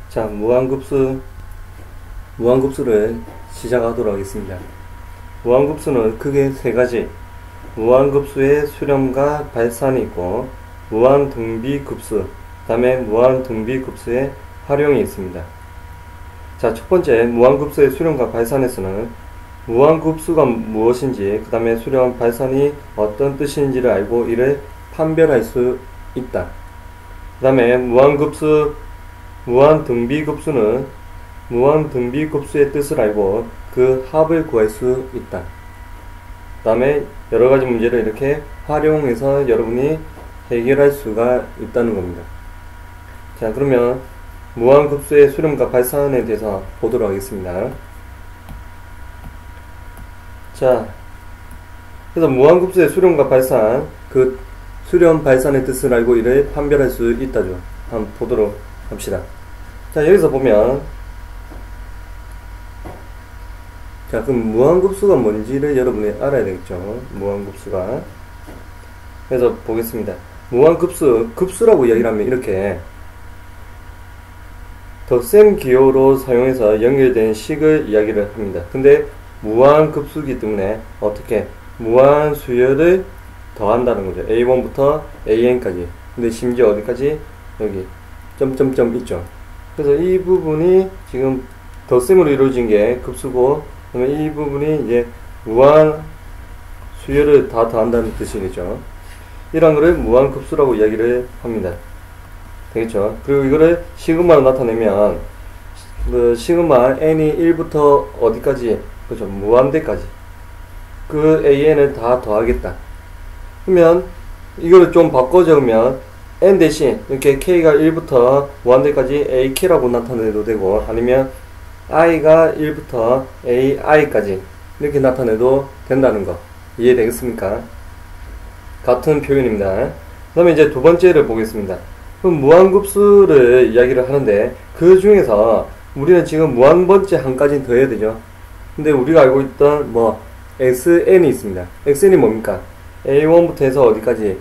자, 무한급수를 시작하도록 하겠습니다. 무한급수는 크게 세 가지, 무한급수의 수렴과 발산이 있고, 무한등비급수, 그 다음에 무한등비급수의 활용이 있습니다. 자, 첫 번째 무한급수의 수렴과 발산에서는 무한급수가 무엇인지, 그 다음에 수렴, 발산이 어떤 뜻인지를 알고 이를 판별할 수 있다. 그 다음에 무한등비급수는 무한등비급수의 뜻을 알고 그 합을 구할 수 있다. 그 다음에 여러가지 문제를 이렇게 활용해서 여러분이 해결할 수가 있다는 겁니다. 자, 그러면 무한급수의 수렴과 발산에 대해서 보도록 하겠습니다. 자, 그래서 무한급수의 수렴과 발산, 그 수렴, 발산의 뜻을 알고 이를 판별할 수 있다죠. 한번 보도록 합시다. 자, 여기서 보면, 자, 그럼 무한급수가 뭔지를 여러분이 알아야 되겠죠. 무한급수가. 그래서 보겠습니다. 무한급수, 급수라고 이야기를 하면 이렇게 덧셈 기호로 사용해서 연결된 식을 이야기를 합니다. 근데 무한급수이기 때문에 어떻게 무한수열을 더한다는 거죠. A1부터 AN까지. 근데 심지어 어디까지? 여기 점점점 있죠. 그래서 이 부분이 지금 덧셈으로 이루어진 게 급수고, 그러면 이 부분이 이제 무한수열을 다 더한다는 뜻이겠죠. 이런 거를 무한급수라고 이야기를 합니다. 되겠죠? 그리고 이거를 시그마로 나타내면 그 시그마 n이 1부터 어디까지? 그죠? 무한대까지. 그 an을 다 더하겠다. 그러면 이거를 좀 바꿔 적으면 n 대신 이렇게 k가 1부터 무한대까지 ak라고 나타내도 되고, 아니면 i가 1부터 ai까지 이렇게 나타내도 된다는 거 이해되겠습니까? 같은 표현입니다. 그 다음에 이제 두 번째를 보겠습니다. 그럼 무한급수를 이야기를 하는데, 그 중에서 우리는 지금 무한번째 한 가지 더 해야 되죠. 근데 우리가 알고 있던 xn이 있습니다. xn이 뭡니까? a1부터 해서 어디까지?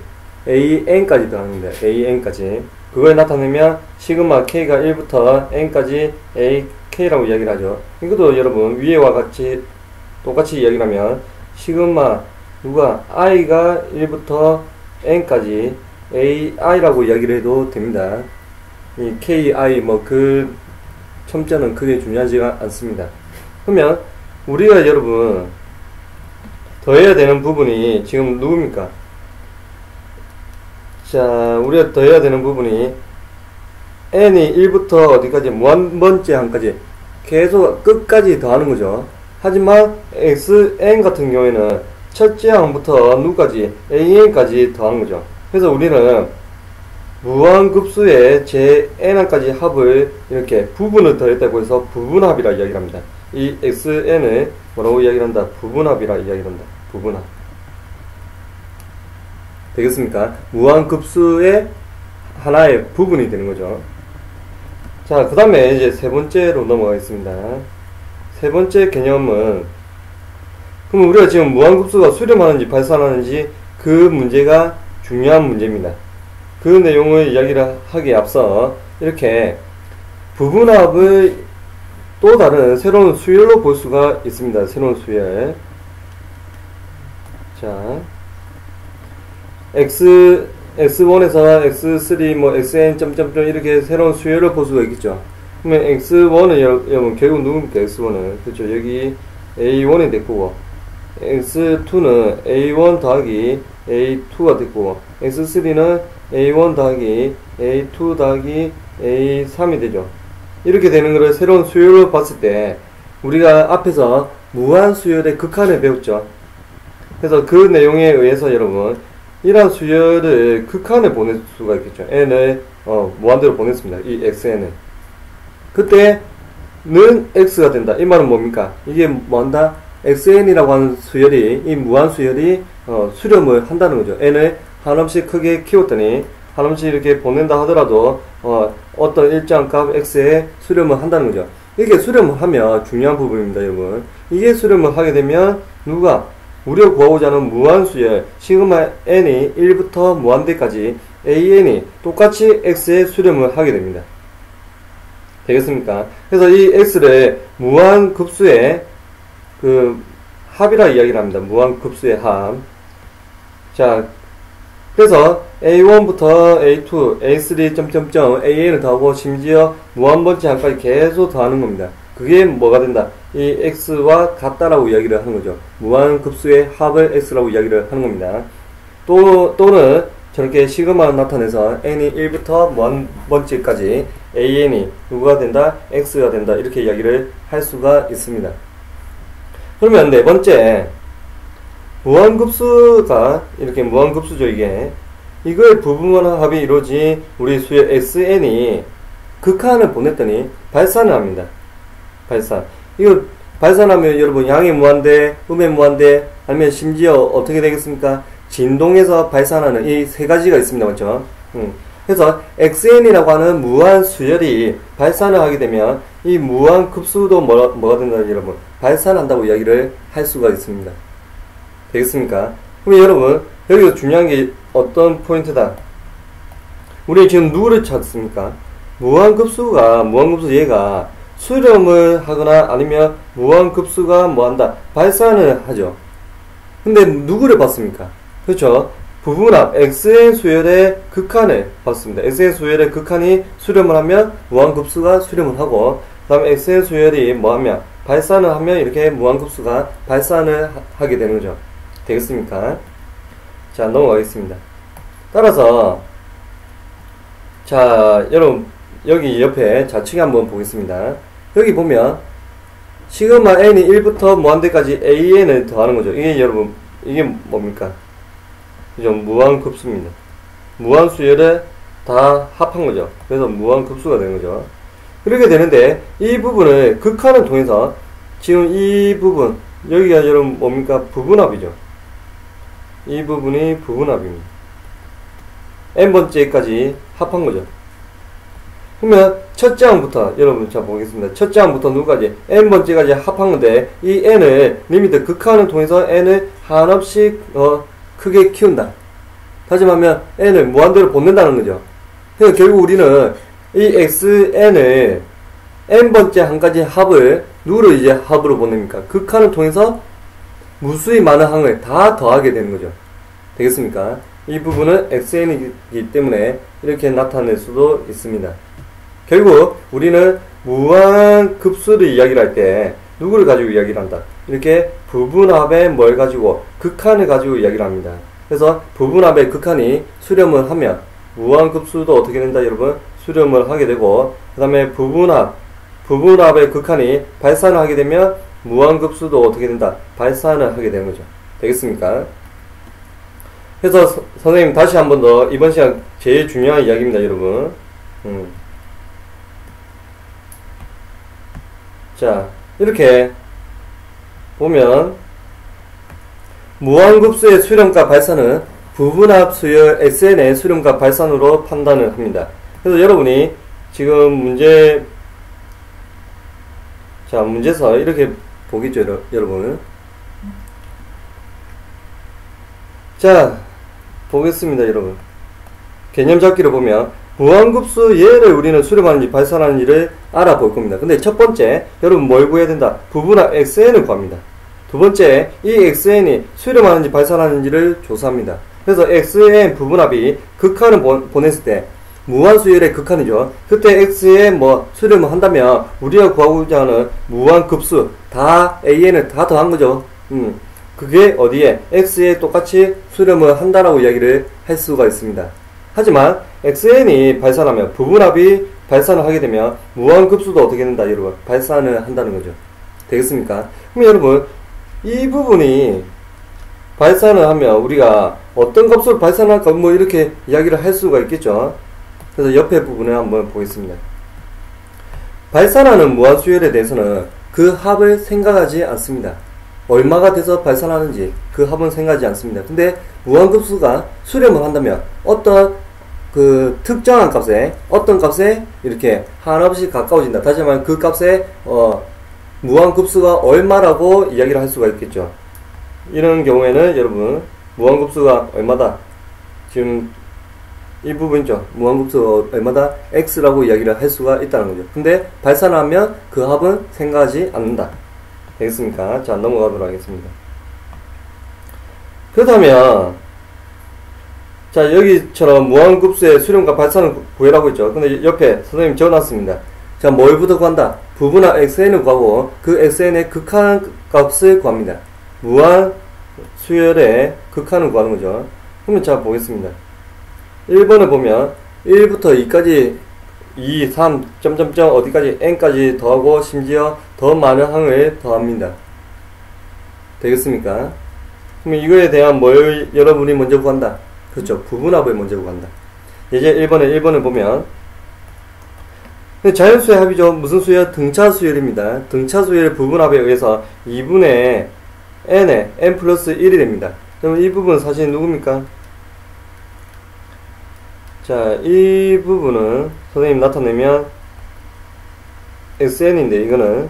an까지 더합니다. an까지. 그걸 나타내면 시그마 k가 1부터 n까지 ak라고 이야기를 하죠. 이것도 여러분 위에와 같이 똑같이 이야기를 하면 시그마 i가 1부터 n까지 ai라고 이야기를 해도 됩니다. 이 ki 그 첨자는 크게 중요하지가 않습니다. 그러면 우리가 여러분 더해야 되는 부분이 지금 누굽니까? 자, 우리가 더해야 되는 부분이 n이 1부터 어디까지? 무한번째 한까지 계속 끝까지 더하는 거죠. 하지만 xn 같은 경우에는 첫째 항부터 누구까지? an까지 더하는 거죠. 그래서 우리는 무한급수의 제 n항까지 합을 이렇게 부분을 더했다고 해서 부분합이라 이야기를 합니다. 이 xn을 뭐라고 이야기를 한다? 부분합이라 이야기를 한다. 부분합. 되겠습니까? 무한급수의 하나의 부분이 되는 거죠. 자, 그 다음에 이제 세 번째로 넘어가겠습니다. 세 번째 개념은, 그럼 우리가 지금 무한급수가 수렴하는지 발산하는지 그 문제가 중요한 문제입니다. 그 내용을 이야기를 하기에 앞서 이렇게 부분합을 또 다른 새로운 수열로 볼 수가 있습니다. 새로운 수열. 자, x1에서 x3, xn 점점점 이렇게 새로운 수열을 볼 수가 있겠죠. 그러면 x1은 여러분 결국 누굽니까? x1은 그렇죠. 여기 a1이 됐고, x2는 a1 더하기 a2가 됐고, x3는 a1 더하기 a2 더하기 a3이 되죠. 이렇게 되는 것을 새로운 수열로 봤을 때 우리가 앞에서 무한수열의 극한을 배웠죠. 그래서 그 내용에 의해서 여러분 이러한 수열을 극한을 보낼 수가 있겠죠. n을 무한대로 보냈습니다. 이 xn을. 그때는 x가 된다. 이 말은 뭡니까? 이게 뭐한다? xn이라고 하는 수열이, 이 무한수열이 수렴을 한다는 거죠. n을 한없이 크게 키웠더니 한없이 이렇게 보낸다 하더라도 어떤 일정 값 x에 수렴을 한다는 거죠. 이게 수렴을 하면 중요한 부분입니다, 여러분. 이게 수렴을 하게 되면 누가 우리가 구하고자 하는 무한수열 시그마 n이 1부터 무한대까지 an이 똑같이 x에 수렴을 하게 됩니다. 되겠습니까? 그래서 이 x를 무한급수의 그 합이라 이야기를 합니다. 무한급수의 합. 자, 그래서 a1부터 a2, a3, 점점점, an을 더하고 심지어 무한번째 한까지 계속 더하는 겁니다. 그게 뭐가 된다? 이 x와 같다라고 이야기를 하는 거죠. 무한급수의 합을 x라고 이야기를 하는 겁니다. 또는 저렇게 시그마를 나타내서 n이 1부터 무한번째까지 an이 누구가 된다? x가 된다. 이렇게 이야기를 할 수가 있습니다. 그러면 네 번째, 무한급수가 이렇게 무한급수죠. 이걸 부분만한 합이 이루어진 우리 수의 xn이 극한을 보냈더니 발산을 합니다. 발산. 이거 발산하면 여러분 양의 무한대, 음의 무한대, 아니면 심지어 어떻게 되겠습니까? 진동에서 발산하는 이 세 가지가 있습니다. 맞죠? 그래서 xn이라고 하는 무한 수열이 발산을 하게 되면 이 무한급수도 뭐가 된다 여러분? 발산한다고 이야기를 할 수가 있습니다. 되겠습니까? 그럼 여러분 여기서 중요한 게 어떤 포인트다? 우리 지금 누구를 찾습니까? 무한급수 얘가 수렴을 하거나 아니면 무한급수가 뭐한다? 발산을 하죠. 근데 누구를 봤습니까? 그렇죠? 부분합 xn 수열의 극한을 봤습니다. xn 수열의 극한이 수렴을 하면 무한급수가 수렴을 하고, 그 다음에 xn 수열이 뭐하면 발산을 하면 이렇게 무한급수가 발산을 하게 되는 거죠. 되겠습니까? 자, 넘어가겠습니다. 따라서 자, 여러분 여기 옆에 좌측에 한번 보겠습니다. 여기 보면 시그마 n이 1부터 무한대까지 an을 더하는 거죠. 이게 여러분 이게 뭡니까? 그죠? 무한급수입니다. 무한수열에 다 합한 거죠. 그래서 무한급수가 되는 거죠. 그렇게 되는데 이 부분을 극한을 통해서 지금 이 부분 여기가 여러분 뭡니까? 부분합이죠. 이 부분이 부분합입니다. n번째까지 합한 거죠. 그러면 첫째 항부터 여러분 자 보겠습니다. 첫째 항부터 누구까지? n번째까지 합한 건데 이 n을 리미트 극한을 통해서 n을 한없이 크게 키운다. 다시 말하면 n을 무한대로 보낸다는 거죠. 그러니까 결국 우리는 이 xn을 n번째 한 가지 합을 누구로 이제 합으로 보냅니까? 극한을 통해서 무수히 많은 항을 다 더하게 되는 거죠. 되겠습니까? 이 부분은 xn이기 때문에 이렇게 나타낼 수도 있습니다. 결국 우리는 무한급수를 이야기를 할 때 누구를 가지고 이야기를 한다? 이렇게 부분합의 뭘 가지고? 극한을 가지고 이야기를 합니다. 그래서 부분합의 극한이 수렴을 하면 무한급수도 어떻게 된다 여러분? 수렴을 하게 되고, 그 다음에 부분합의 극한이 발산을 하게 되면 무한급수도 어떻게 된다? 발산을 하게 되는 거죠. 되겠습니까? 그래서 선생님 다시 한 번 더 이번 시간 제일 중요한 이야기입니다 여러분. 자, 이렇게 보면 무한급수의 수렴과 발산은 부분합 수열 SN의 수렴과 발산으로 판단을 합니다. 그래서 여러분이 지금 문제서 이렇게 보겠죠 여러분. 자, 보겠습니다 여러분. 개념 잡기를 보면 무한급수 얘를 우리는 수렴하는지 발산하는지를 알아볼 겁니다. 근데 첫 번째 여러분 뭘 구해야 된다? 부분합 xn을 구합니다. 두 번째 이 xn이 수렴하는지 발산하는지를 조사합니다. 그래서 xn 부분합이 극한을 보냈을 때 무한수열의 극한이죠. 그때 x에 수렴을 한다면 우리가 구하고자 하는 무한급수 다 an을 다 더한 거죠. 그게 어디에 x에 똑같이 수렴을 한다라고 이야기를 할 수가 있습니다. 하지만 xn이 발산하면 부분합이 발산을 하게 되면 무한급수도 어떻게 된다 여러분? 발산을 한다는 거죠. 되겠습니까? 그럼 여러분 이 부분이 발산을 하면 우리가 어떤 값을 발산할까 이렇게 이야기를 할 수가 있겠죠. 그래서 옆에 부분을 한번 보겠습니다. 발산하는 무한수열에 대해서는 그 합을 생각하지 않습니다. 얼마가 돼서 발산하는지 그 합은 생각하지 않습니다. 근데 무한급수가 수렴을 한다면 어떤 그 특정한 값에 어떤 값에 이렇게 한없이 가까워진다. 다시 말하면 그 값에 무한급수가 얼마라고 이야기를 할 수가 있겠죠. 이런 경우에는 여러분 무한급수가 얼마다? 지금 이 부분이죠. 무한급수 얼마다? x라고 이야기를 할 수가 있다는 거죠. 근데 발산을 하면 그 합은 생각하지 않는다. 되겠습니까? 자, 넘어가도록 하겠습니다. 그렇다면 자, 여기처럼 무한급수의 수렴과 발산을 구해라고 했죠. 근데 옆에 선생님이 적어놨습니다. 자, 뭘부터 구한다? 부분합 xn을 구하고 그 xn의 극한값을 구합니다. 무한 수열의 극한을 구하는 거죠. 그러면 자, 보겠습니다. 1번을 보면 1부터 2까지 2, 3, 점점점 어디까지 n까지 더하고 심지어 더 많은 항을 더합니다. 되겠습니까? 그러면 이거에 대한 뭘 여러분이 먼저 구한다? 그렇죠. 부분합을 먼저 구한다. 이제 1번을 보면 자연수의 합이죠. 무슨 수열? 등차수열입니다. 등차수열 부분합에 의해서 2분의 n에 n 플러스 1이 됩니다. 그럼 이 부분은 사실 누굽니까? 자, 이 부분은 선생님 나타내면 xn인데 이거는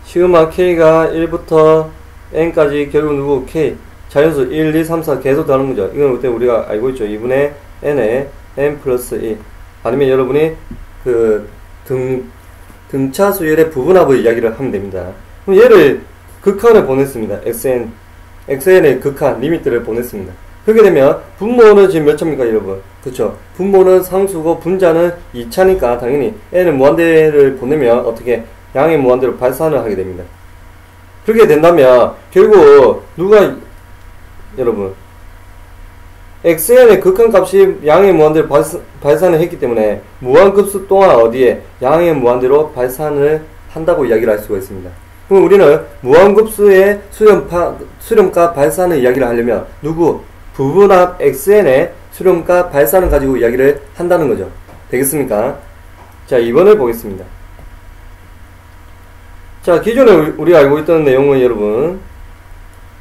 시그마 k가 1부터 n까지 결국 누구? k 자연수 1, 2, 3, 4 계속 더하는 거죠. 이건 그때 우리가 알고 있죠. 2분의 n에 n 플러스 2 아니면 여러분이 그 등차수열의 부분합을 이야기를 하면 됩니다. 그럼 얘를 극한을 보냈습니다. xn의 극한 리미트를 보냈습니다. 그렇게 되면 분모는 지금 몇 차입니까 여러분? 그쵸? 분모는 상수고 분자는 2차니까 당연히 n은 무한대를 보내면 어떻게 양의 무한대로 발산을 하게 됩니다. 그렇게 된다면 결국 누가 여러분 xn의 극한값이 양의 무한대로 발산을 했기 때문에 무한급수 동안 어디에 양의 무한대로 발산을 한다고 이야기를 할 수가 있습니다. 그럼 우리는 무한급수의 수렴값 발산을 이야기를 하려면 누구? 부분합 xn의 수렴값 발산을 가지고 이야기를 한다는 거죠. 되겠습니까? 자, 2번을 보겠습니다. 자, 기존에 우리가 알고 있던 내용은 여러분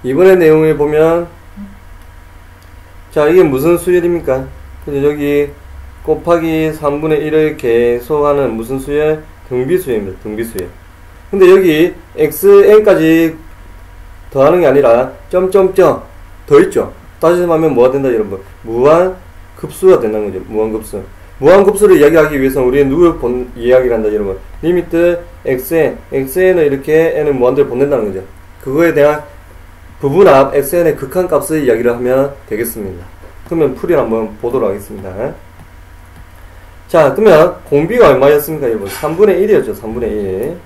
이번의 내용을 보면 자, 이게 무슨 수열입니까? 여기 곱하기 3분의 1을 계속하는 무슨 수열? 등비수열입니다. 등비수열. 근데 여기 xn까지 더하는 게 아니라 점점점 더 있죠. 다시 말하면 뭐가 된다 여러분? 무한급수가 된다는 거죠. 무한급수. 무한급수를 이야기하기 위해서는 우리는 누굴 이야기를 한다 여러분? 리미트 xn을 이렇게 n을 무한대로 보낸다는 거죠. 그거에 대한 부분합 xn의 극한값을 이야기를 하면 되겠습니다. 그러면 풀이를 한번 보도록 하겠습니다. 자, 그러면 공비가 얼마였습니까 여러분? 3분의 1이었죠. 3분의 1.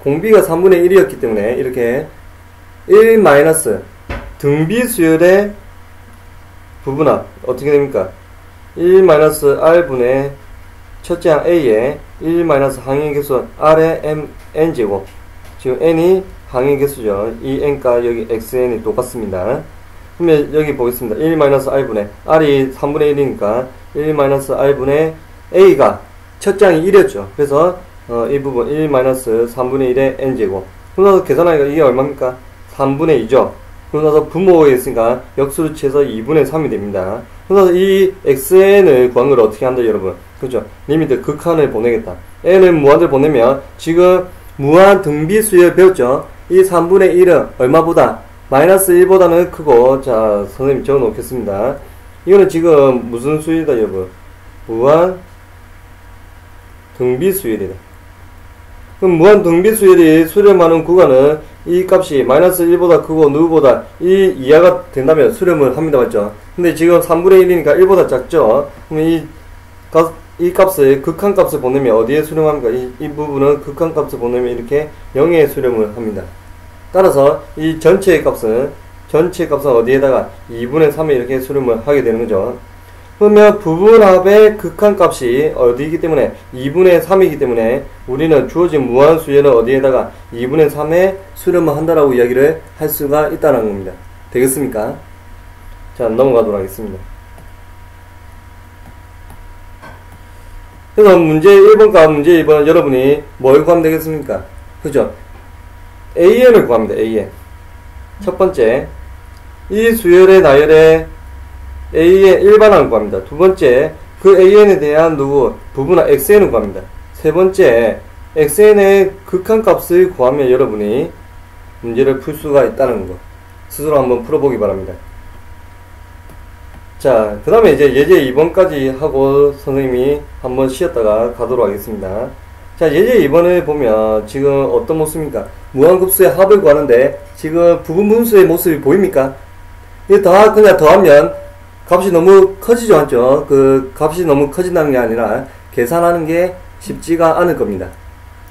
공비가 3분의 1이었기 때문에 이렇게 1 마이너스 등비수열의 부분합 어떻게 됩니까? 1 마이너스 r분의 첫째 항 a에 1 마이너스 항의 개수 r의 n제곱 지금 n이 항의 개수죠. 이 n과 여기 xn이 똑같습니다. 그러면 여기 보겠습니다. 1 마이너스 r분의 r이 3분의 1이니까 1 마이너스 r분의 a가 첫째 항이 1이었죠. 그래서 이 부분 1 마이너스 3분의 1의 n제곱 그러고 나서 계산하니까 이게 얼마입니까? 3분의 2죠. 그러고 나서 분모에 있으니까 역수를 취해서 2분의 3이 됩니다. 그러고 나서 이 xn을 구한 걸 어떻게 한다 여러분? 그렇죠. 리미트 극한을 보내겠다. n은 무한대로 보내면 지금 무한 등비수열 배웠죠? 이 3분의 1은 얼마보다? 마이너스 1보다는 크고 자 선생님 적어 놓겠습니다. 이거는 지금 무슨 수열이다 여러분? 무한 등비수열이다. 그럼 무한 등비수열이 수렴하는 구간은 이 값이 마이너스 1보다 크고 누구보다 이 이하가 된다면 수렴을 합니다. 맞죠? 근데 지금 3분의 1이니까 1보다 작죠? 그럼 이 값을 극한값을 보내면 어디에 수렴합니까? 이 부분은 극한값을 보내면 이렇게 0에 수렴을 합니다. 따라서 이 전체의 값은 어디에다가 2분의 3에 이렇게 수렴을 하게 되는 거죠. 그러면 부분합의 극한값이 어디이기 때문에 2분의 3이기 때문에 우리는 주어진 무한수열은 어디에다가 2분의 3에 수렴을 한다라고 이야기를 할 수가 있다는 겁니다. 되겠습니까? 자, 넘어가도록 하겠습니다. 그래서 문제 1번과 문제 2번 여러분이 뭘 구하면 되겠습니까? 그죠? AN을 구합니다. AN. 첫 번째, 이 수열의 나열의 AN 일반항을 구합니다. 두 번째, 그 AN에 대한 부분합 XN을 구합니다. 세 번째, XN의 극한값을 구하면 여러분이 문제를 풀 수가 있다는 거 스스로 한번 풀어보기 바랍니다. 자, 그 다음에 이제 예제 2번까지 하고 선생님이 한번 쉬었다가 가도록 하겠습니다. 자, 예제 2번에 보면 지금 어떤 모습입니까? 무한급수의 합을 구하는데 지금 부분분수의 모습이 보입니까? 이거 다 그냥 더하면 값이 너무 커지죠, 않죠? 그 값이 너무 커진다는 게 아니라 계산하는 게 쉽지가 않을 겁니다.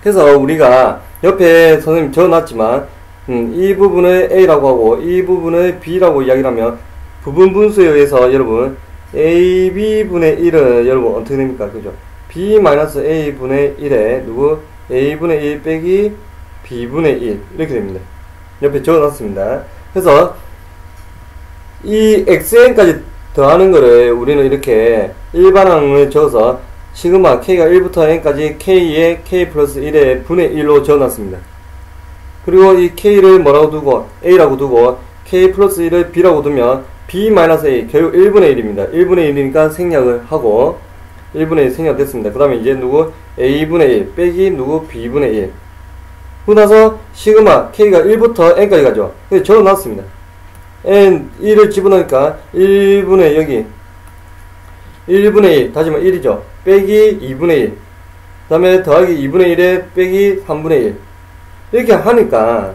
그래서 우리가 옆에 선생님 적어놨지만 이 부분을 A라고 하고 이 부분을 B라고 이야기를 하면 부분분수에 의해서 여러분 AB분의 1은 여러분 어떻게 됩니까? 그죠? B-A분의 1에 누구? A분의 1 빼기 B분의 1 이렇게 됩니다. 옆에 적어놨습니다. 그래서 이 xn까지 더하는 거를 우리는 이렇게 일반항을 적어서 시그마 k가 1부터 n까지 k에 k 플러스 1의 분의 1로 적어놨습니다. 그리고 이 k를 뭐라고 두고 a라고 두고 k 플러스 1을 b라고 두면 b-a 결국 1분의 1입니다. 1분의 1이니까 생략을 하고 1분의 1 생략됐습니다. 그 다음에 이제 누구 a분의 1 빼기 누구 b분의 1 그러고 나서 시그마 k가 1부터 n까지 가죠. 그래서 적어놨습니다. n 1을 집어넣으니까 1분의 여기 1분의 1 다시마 1이죠. 빼기 2분의 1 그 다음에 더하기 2분의 1에 빼기 3분의 1 이렇게 하니까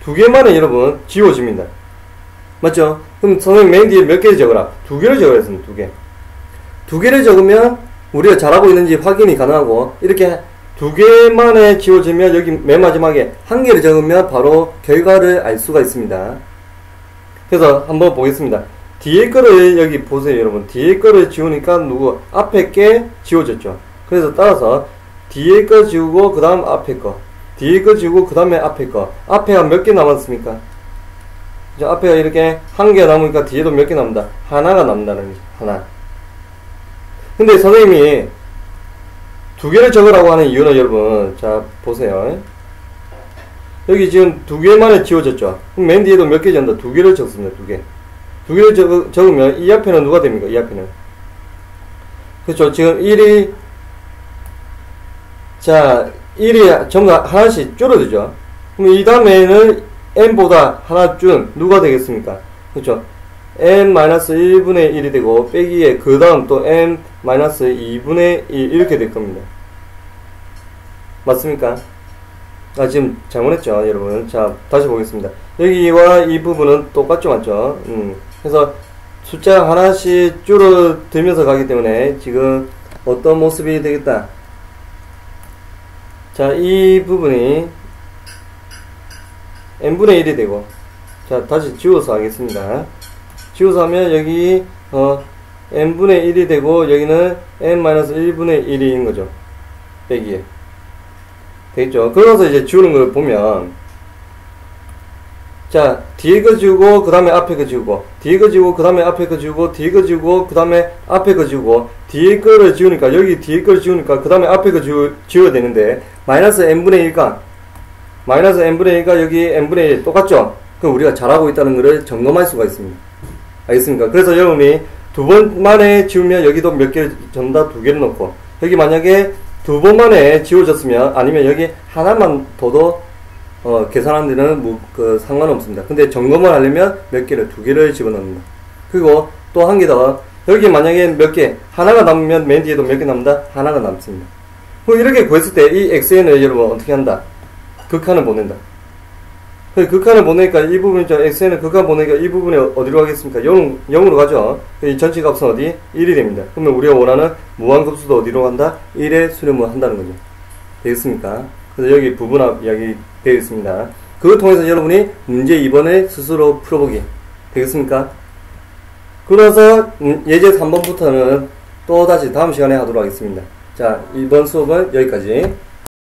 두 개만은 여러분 지워집니다. 맞죠? 그럼 선생님 맨 뒤에 몇 개를 적어라? 두 개를 적어야 했습니다. 두 개를 적으면 우리가 잘하고 있는지 확인이 가능하고 이렇게 두 개만에 지워지면 여기 맨 마지막에 한 개를 적으면 바로 결과를 알 수가 있습니다. 그래서 한번 보겠습니다. 뒤에 거를 여기 보세요, 여러분. 뒤에 거를 지우니까 누구 앞에 게 지워졌죠. 그래서 따라서 뒤에 거 지우고 그 다음 앞에 거, 뒤에 거 지우고 그 다음에 앞에 거. 앞에가 몇 개 남았습니까? 앞에가 이렇게 한 개 남으니까 뒤에도 몇 개 남는다. 하나가 남는다는 거죠. 하나. 근데 선생님이 두 개를 적으라고 하는 이유는 여러분, 자 보세요. 여기 지금 두 개만에 지워졌죠. 그럼 맨 뒤에도 몇 개 적는다. 두 개를 적습니다. 두 개. 두 개를 적으면 이 앞에는 누가 됩니까? 이 앞에는. 그렇죠. 지금 1이 자 1이 전부 다 하나씩 줄어들죠. 그럼 이 다음에는 n보다 하나 준 누가 되겠습니까? 그렇죠. n-1분의 1이 되고 빼기에 그 다음 또 n-2분의 1 이렇게 될 겁니다. 맞습니까? 아 지금 잘못했죠 여러분. 자 다시 보겠습니다. 여기와 이 부분은 똑같죠, 맞죠? 그래서 숫자 하나씩 줄어들면서 가기 때문에 지금 어떤 모습이 되겠다. 자 이 부분이 n분의 1이 되고 자 다시 지워서 하겠습니다. 지워서 하면 여기 n분의 1이 되고 여기는 n-1분의 1인 거죠. 빼기에 되겠죠. 그러면서 이제 지우는 걸 보면 자 뒤에 거 지우고 그 다음에 앞에 거 지우고 뒤에 거 지우고 그 다음에 앞에 거 지우고 뒤에 거 지우고 그 다음에 앞에 거 지우고 뒤에 거를 지우니까 여기 뒤에 거를 지우니까 그 다음에 앞에 거 지워야 되는데 마이너스 n분의 1과 마이너스 n분의 1과 여기 n분의 1 똑같죠? 그럼 우리가 잘하고 있다는 것을 점검할 수가 있습니다. 알겠습니까? 그래서 여러분이 두 번 만에 지우면 여기도 몇 개를 전부 다 두 개를 넣고 여기 만약에 두 번 만에 지워졌으면 아니면 여기 하나만 더도 계산하는 데는 상관없습니다. 근데 점검을 하려면 몇 개를 두 개를 집어넣는다. 그리고 또 한 개 더 여기 만약에 몇 개 하나가 남으면 맨 뒤에도 몇 개 남는다. 하나가 남습니다. 이렇게 구했을 때 이 xn을 여러분 어떻게 한다? 극한을 보낸다. 극한을 보내니까 이 부분이죠. xn을 극한 보내니까 이 부분이 어디로 가겠습니까? 0으로 가죠. 이 전체 값은 어디? 1이 됩니다. 그러면 우리가 원하는 무한급수도 어디로 간다? 1에 수렴을 한다는 거죠. 되겠습니까? 그래서 여기 부분합 이야기 되어 있습니다. 그걸 통해서 여러분이 문제 2번을 스스로 풀어보기. 되겠습니까? 그러면서 예제 3번부터는 또 다시 다음 시간에 하도록 하겠습니다. 자, 이번 수업은 여기까지.